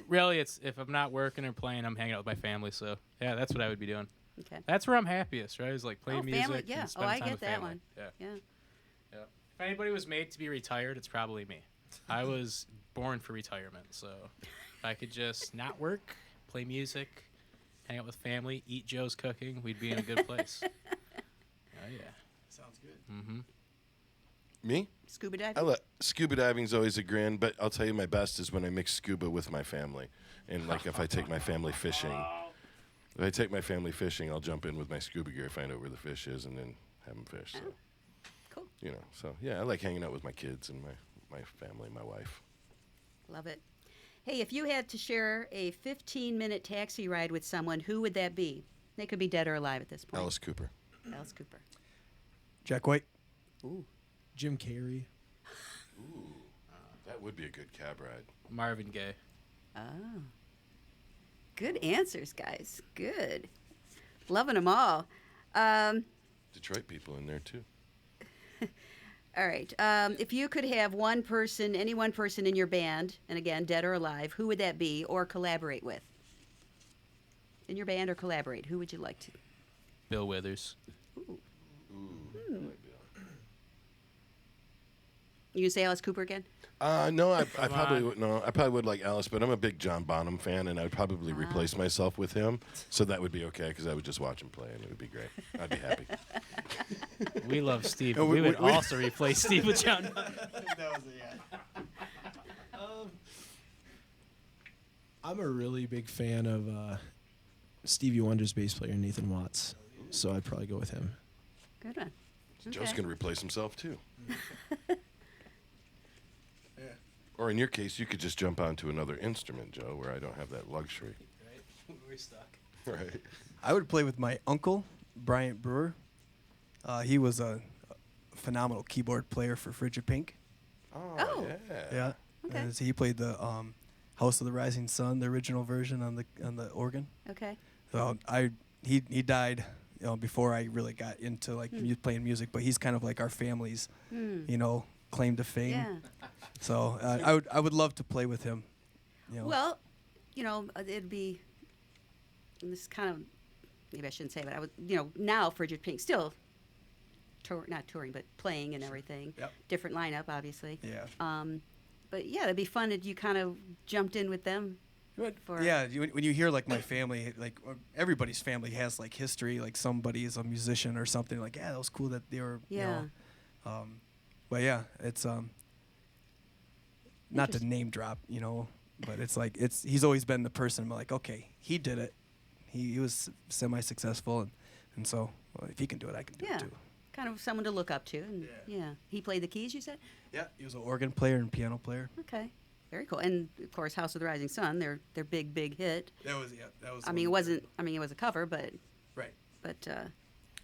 really, it's if I'm not working or playing, I'm hanging out with my family. So yeah, that's what I would be doing. Okay. That's where I'm happiest, right? Is like playing Oh, music. family, yeah. And spending Oh, I time get with that family. one. Yeah. Yeah. Yeah. If anybody was made to be retired, it's probably me. I was born for retirement, so if I could just not work, play music, hang out with family, eat Joe's cooking, we'd be in a good place. Oh yeah. Sounds good. Mm-hmm. Me? Scuba diving? Scuba diving's always a grin, but I'll tell you my best is when I mix scuba with my family. And like if I take my family fishing, I'll jump in with my scuba gear, find out where the fish is, and then have them fish. So, Cool. you know, so yeah, I like hanging out with my kids and my family, my wife. Love it. Hey, if you had to share a 15-minute taxi ride with someone, who would that be? They could be dead or alive at this point. Alice Cooper. Alice Cooper. Jack White. Ooh. Jim Carrey. Ooh, that would be a good cab ride. Marvin Gaye. Oh. Good answers, guys. Good. Loving them all. Detroit people in there too. All right. If you could have any one person in your band, and again, dead or alive, who would that be or collaborate with? In your band or collaborate, who would you like to? Bill Withers. Ooh. Ooh. I like Bill. You say Alice Cooper again? No, I probably would. No, I probably would like Alice, but I'm a big John Bonham fan, and I'd probably replace myself with him, so that would be okay because I would just watch him play, and it would be great. I'd be happy. We love Steve. No, we would we- also replace Steve with John. I'm a really big fan of Stevie Wonder's bass player, Nathan Watts. So I'd probably go with him. Good one. Joe's Okay. going to replace himself too. Or in your case, you could just jump onto another instrument, Joe, where I don't have that luxury. Right? We're stuck. Right. I would play with my uncle, Bryant Brewer. He was a phenomenal keyboard player for Frigid Pink. Oh. Yeah. Yeah. Okay. And so he played the House of the Rising Sun, the original version on the organ. Okay. So he died, before I really got into like playing music, but he's kind of like our family's, claim to fame. Yeah. So I would love to play with him. Well, it'd be, and this is kind of, maybe I shouldn't say, but I would, now Frigid Pink still, not touring, but playing and everything. Yep. Different lineup, obviously. Yeah. But yeah, it'd be fun if you kind of jumped in with them. For- Yeah, when you hear like my family, like everybody's family has like history, like somebody is a musician or something. Like, yeah, that was cool that they were. Yeah. But yeah, it's not to name drop, but it's like he's always been the person. I'm like, okay, he did it. He was semi-successful, and so if he can do it, I can do Yeah. it too. Kind of someone to look up to. And yeah. He played the keys, you said? Yeah, he was an organ player and piano player. Okay. Very cool. And of course, House of the Rising Sun, their big hit. That was I mean, it wasn't. I mean, it was a cover, but right.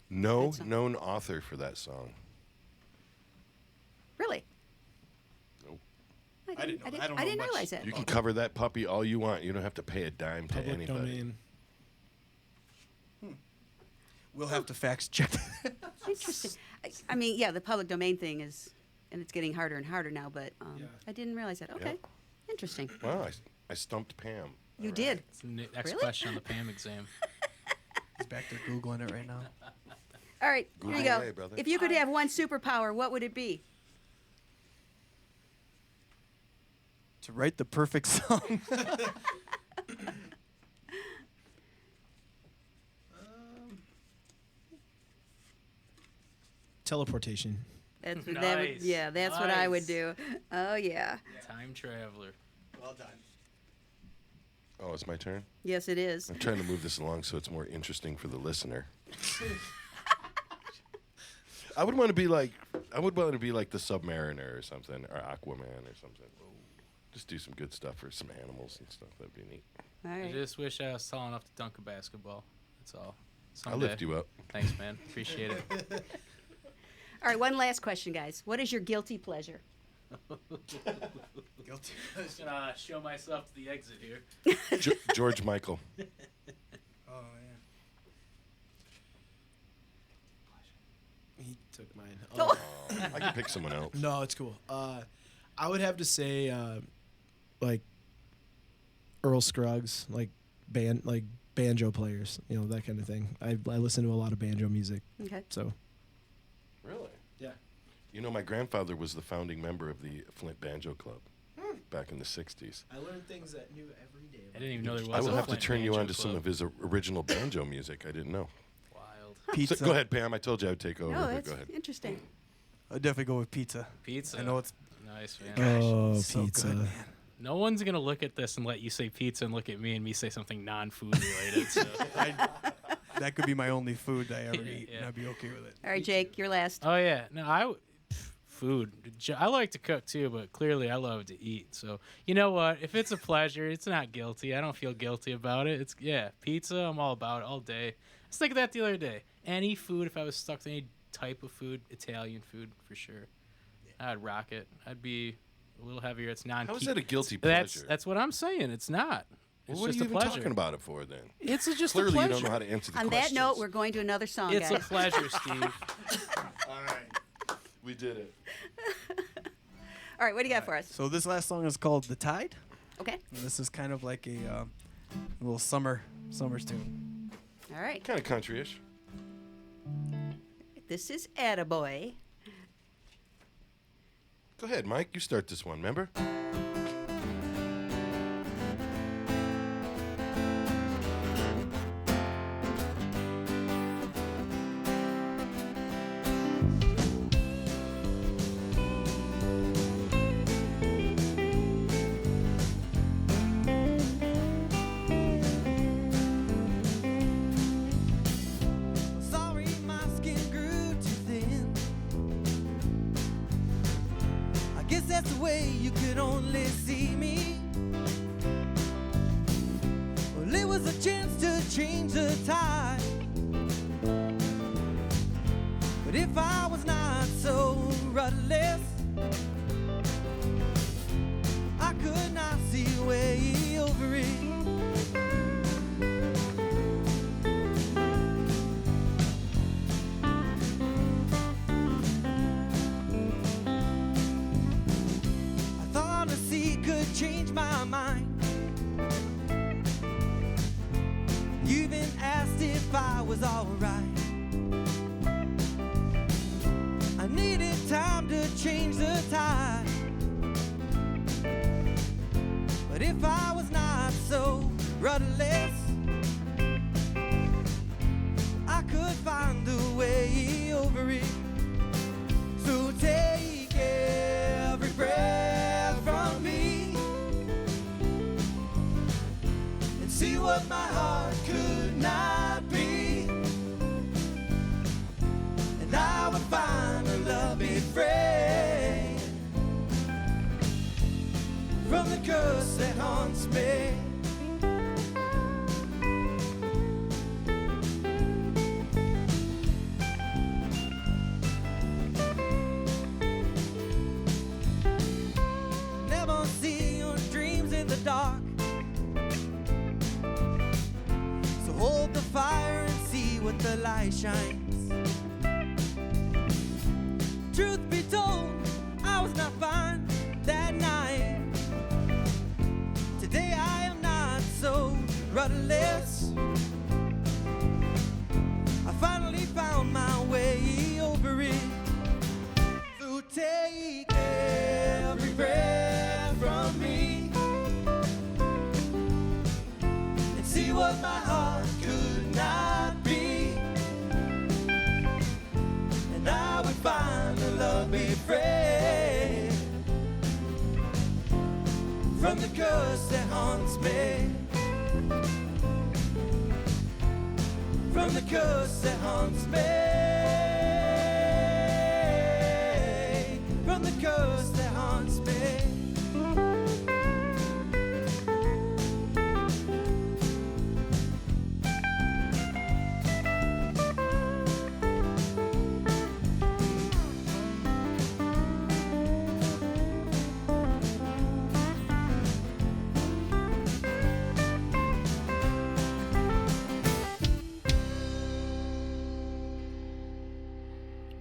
No Good song. known author for that song. really, Nope. I didn't know that. I don't I know didn't much. realize that. You can cover that puppy all you want. You don't have to pay a dime to Public anybody. domain. We'll have to fact check. Interesting. I mean, yeah, the public domain thing is, and it's getting harder and harder now. But Yeah. I didn't realize that. Okay, interesting. Wow, I stumped Pam. You All did. right. It's the next Really? question on the PAM exam. He's back there googling it right now. All right, here you Google go. away, brother. If you could have one superpower, what would it be? To write the perfect song. Teleportation. That would, Nice. yeah, that's what I would Nice. do. Oh yeah. Time traveler. Well done. Oh, it's my turn? Yes, it is. I'm trying to move this along so it's more interesting for the listener. I would want to be like the Submariner or something, or Aquaman or something. Just do some good stuff for some animals and stuff. That'd be neat. All I right. just wish I was tall enough to dunk a basketball. That's all. I'll Someday. lift you up. Thanks, man. Appreciate it. All right, one last question, guys. What is your guilty pleasure? Guilty. Just gonna show myself to the exit here. George Michael. Oh yeah. He took mine. Oh. I can pick someone else. No, it's cool. I would have to say, like Earl Scruggs, like banjo players, that kind of thing. I listen to a lot of banjo music, Okay. so Really? yeah. You know, my grandfather was the founding member of the Flint Banjo Club back in the 60s. I learned things that new every day. I didn't even know there was I will a have to Flint turn you Banjo on to some Club. of his original banjo music. I didn't know. Wild. Pizza. So, go ahead, Pam. I told you I would take over. No, but that's go ahead. interesting. I'd definitely go with pizza. Pizza. I know it's nice, man. Oh, so pizza. good, man. No one's gonna look at this and let you say pizza and look at me and me say something non-food related. So. That could be my only food that I ever eat, Yeah. and I'd be okay with it. All right, Jake, you're last. Oh yeah, no, food. I like to cook too, but clearly I love to eat. So you know what? If it's a pleasure, it's not guilty. I don't feel guilty about it. It's pizza. I'm all about it all day. I was thinking that the other day. Any food, if I was stuck to any type of food, Italian food for sure. I'd rock it. I'd be a little heavier. It's non. How is that a guilty pleasure? That's what I'm saying. It's not. It's Well, what are just you a even pleasure. talking about it for then? It's just Clearly a pleasure. you don't know how to answer the On questions. that note, we're going to another song, It's guys. a pleasure, Steve. All right. We did it. All right, what do you got for us? So this last song is called "The Tide." Okay. And this is kind of like a little summer tune. All right. Kind of country-ish. This is Attaboy. Go ahead, Mike. You start this one, remember? Sorry, my skin grew too thin. I guess that's the way you could only see me. Well, it was a chance to change the tide. But if I was not so rudderless, I could not see a way over it. I thought the sea could change my mind. You even asked if I was alright. I needed time to change the tide. But if I was not so rudderless, I could find a way over it. So take every breath from me and see what my heart could not be. And I would find a loving friend from the curse that haunts me. Never see your dreams in the dark. So hold the fire and see what the light shines. Truth be told, I was not fine that night. Today I am not so rudderless. I finally found my way over it. So take every breath from me and see what my heart could not be. And I would find a loving friend from the curse that haunts me. From the curse that haunts me. From the curse that haunts me.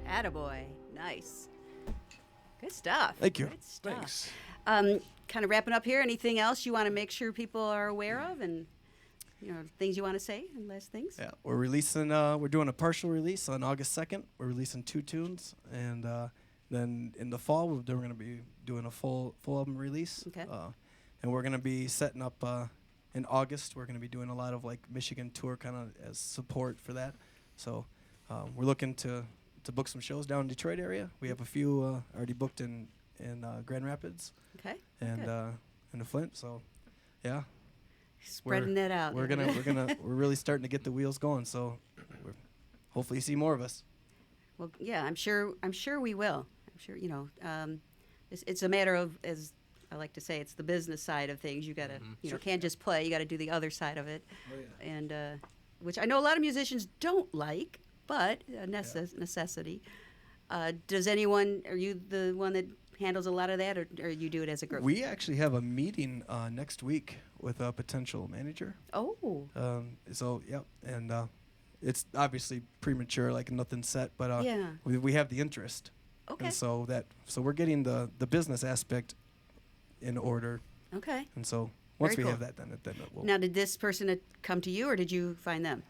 Attaboy. Nice. Good stuff. Thank you. Good stuff. Thanks. Kind of wrapping up here. Anything else you want to make sure people are aware of, and things you want to say, and last things? Yeah, we're releasing. We're doing a partial release on August 2nd. We're releasing 2 tunes, and then in the fall we're going to be doing a full album release. Okay. And we're going to be setting up in August. We're going to be doing a lot of like Michigan tour kind of as support for that. So we're looking to to book some shows down in Detroit area. We have a few already booked in Grand Rapids Okay. and Good. in the Flint. So, yeah, Spreading that out. we're really starting to get the wheels going. So, we're hopefully see more of us. Well, yeah, I'm sure we will. I'm sure, it's a matter of, as I like to say, it's the business side of things. You got to, can't just play. You got to do the other side of it. Oh, yeah. And which I know a lot of musicians don't like, but a necessity. Does anyone, are you the one that handles a lot of that, or you do it as a group? We actually have a meeting next week with a potential manager. Oh. So, yep, and it's obviously premature, like nothing's set, but Yeah. we have the interest. Okay. And so we're getting the business aspect in order, Okay. and so once Very we cool. have that, then it will. Now, did this person come to you, or did you find them?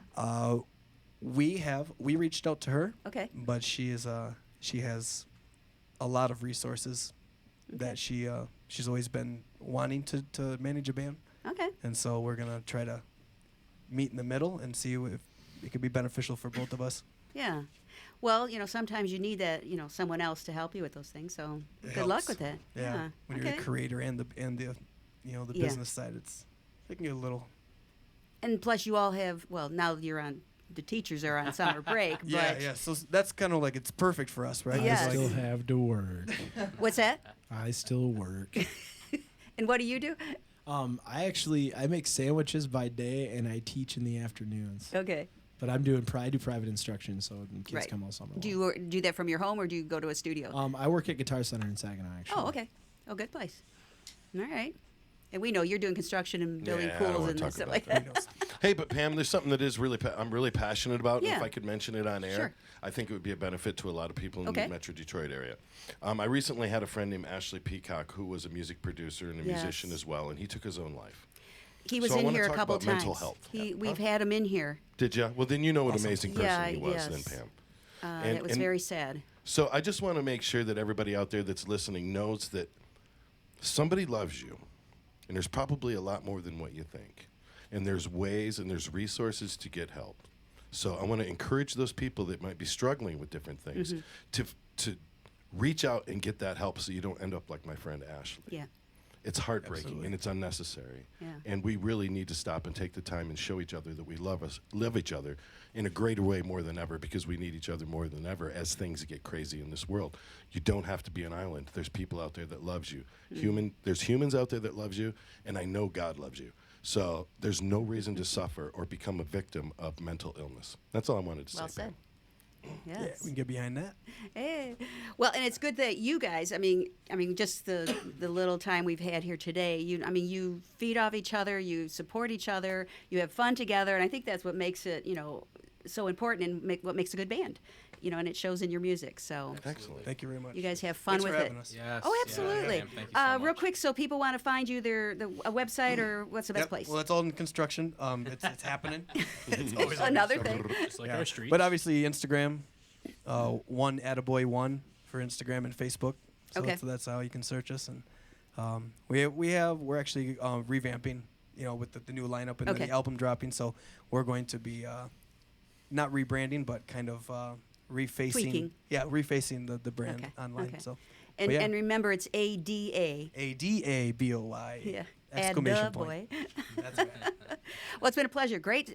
We reached out to her, Okay. but she has a lot of resources that she's always been wanting to manage a band, Okay. and so we're gonna try to meet in the middle and see if it could be beneficial for both of us. Yeah. Well, sometimes you need that, someone else to help you with those things. So It good luck helps. with that. Yeah, when you're Okay. a creator and the Yeah. business side, it can get a little. And plus, you all have, well, now the teachers are on summer break. Yeah, but yeah. So that's kind of like it's perfect for us, right? Yes. I It's still like, have to work. What's that? I still work. And what do you do? I make sandwiches by day and I teach in the afternoons. Okay. But I do private instruction, so kids Right. come all summer Do long. you do that from your home, or do you go to a studio? I work at Guitar Center in Saginaw, actually. Oh, okay. Oh, good place. All right. And we know you're doing construction and building Yeah, I don't pools wanna and talk stuff about like that. that. Hey, but Pam, there's something that is I'm really passionate about. And Yeah. if I could mention it on air, Sure. I think it would be a benefit to a lot of people in Okay. the Metro Detroit area. I recently had a friend named Ashley Peacock who was a music producer and a Yes. musician as well, and he took his own life. He was So I in wanna here a talk couple about times. mental health. We've had him in here. Did you? Well, then you know what Awesome. amazing person Yeah, he was yes. then, Pam. That was very sad. So I just want to make sure that everybody out there that's listening knows that somebody loves you, and there's probably a lot more than what you think. And there's ways and there's resources to get help. So I want to encourage those people that might be struggling with different things to reach out and get that help so you don't end up like my friend Ashley. Yeah. It's heartbreaking Absolutely. and it's unnecessary. Yeah. And we really need to stop and take the time and show each other that we love each other in a greater way more than ever, because we need each other more than ever as things get crazy in this world. You don't have to be an island. There's people out there that loves you. There's humans out there that loves you, and I know God loves you. So there's no reason to suffer or become a victim of mental illness. That's all I wanted to Well say. said. Pam. Yes. Yeah, we can get behind that. Hey. Well, and it's good that you guys, I mean, just the little time we've had here today, you feed off each other, you support each other, you have fun together, and I think that's what makes it, so important and what makes a good band, and it shows in your music. So Excellent. Thank you very much. you guys have fun Thanks with for it. having us. Yes. Oh, yeah, absolutely. Pam, thank you so Real much. quick, so people want to find you, a website, or what's the best Yep. place? Well, it's all in construction. It's happening. Another thing. Just like our street. But obviously Instagram, one Adaboy 1 for Instagram and Facebook. So Okay. that's how you can search us. And we're actually revamping, with the new lineup and Okay. then the album dropping. So we're going to be not rebranding, but kind of refacing. Tweaking. Yeah, refacing the brand Okay. online. Okay. So And, but yeah. and remember, it's ADA. ADABOY. Yeah. Exclamation point. Attaboy. That's right. Well, it's been a pleasure. Great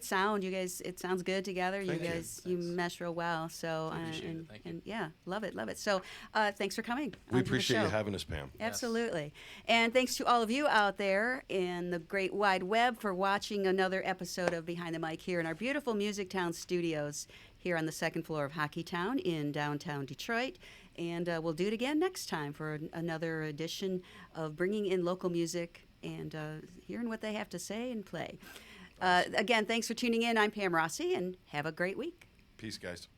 sound. You guys, it sounds good together. Thank you you. guys, you mesh real well. So, Appreciate it. Thank you. and yeah, love it. So, thanks for coming. We onto the appreciate you show. having us, Pam. Absolutely. And thanks to all of you out there in the great wide web for watching another episode of Behind the Mic here in our beautiful MusicTown studios here on the second floor of Hockeytown in downtown Detroit. And we'll do it again next time for another edition of bringing in local music and hearing what they have to say and play. Again, thanks for tuning in. I'm Pam Rossi, and have a great week. Peace, guys.